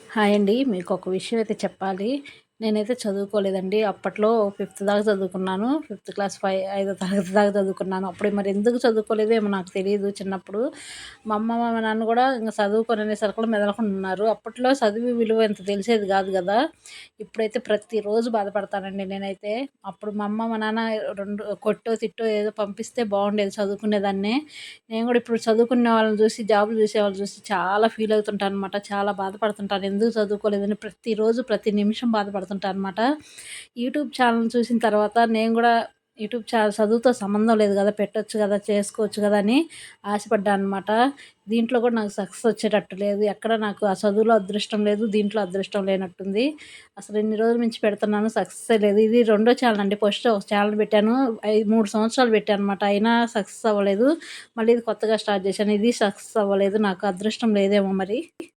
Hi అండి. మీకొక విషయం అయితే చెప్పాలి. నేనైతే చదువుకోలేదండి. అప్పట్లో ఫిఫ్త్ దాకా చదువుకున్నాను. ఫిఫ్త్ క్లాస్ ఐదో తరగతి దాకా చదువుకున్నాను. అప్పుడు మరి ఎందుకు చదువుకోలేదో ఏమో నాకు తెలీదు చిన్నప్పుడు. మా అమ్మ, మా నాన్న గూడా ఇంక చదువుకోననేసరికి మెదలకుండా ఉన్నారు. అప్పట్లో చదువు విలువ ఇంత తెలిసేది గాదు గదా! ఇప్పుడైతే ప్రతిరోజు బాధపడతానండి నేనైతే. అప్పుడు మా అమ్మ, మా నాన్న 2 కొట్టో, తిట్టో ఏదో పంపిస్తే బావుండేది చదువుకునేదాన్ని. నేను గూడా ఇప్పుడు చదువుకునే వాళ్ళని జూసి, జాబులు జేసేవాళ్ళని జూసి చాలా ఫీల్ అవుతుంటాననమాట. చాలా బాధపడుతుంటాను. ఎందుకు చదువుకోలేదని ప్రతిరోజు, ప్రతి నిమిషం బాధపడుతుంటా అనమాట. యూట్యూబ్ ఛానెల్ చూసిన తర్వాత నేను గూడా యూట్యూబ్ చదువుతో సంబంధం లేదు గదా! పెట్టొచ్చు గదా! చేసుకోవచ్చు గదా! అని ఆశపడ్డా అనమాట. దీంట్లో గూడా నాకు సక్సెస్ వచ్చేటట్టు లేదు. ఎక్కడ నాకు ఆ చదువులో అదృష్టం లేదు. దీంట్లో అదృష్టం లేనట్టుంది. అసలు ఇన్ని రోజుల నుంచి పెడుతున్నాను సక్సెస్సే లేదు. ఇది రెండో ఛానెల్ అండి. ఫస్ట్ ఒక ఛానెల్ పెట్టాను. 3 సంవత్సరాలు పెట్టాననమాట. అయినా సక్సెస్ అవ్వలేదు. మళ్ళీ ఇది కొత్తగా స్టార్ట్ చేశాను. ఇది సక్సెస్ అవ్వలేదు. నాకు అదృష్టం లేదేమో మరి.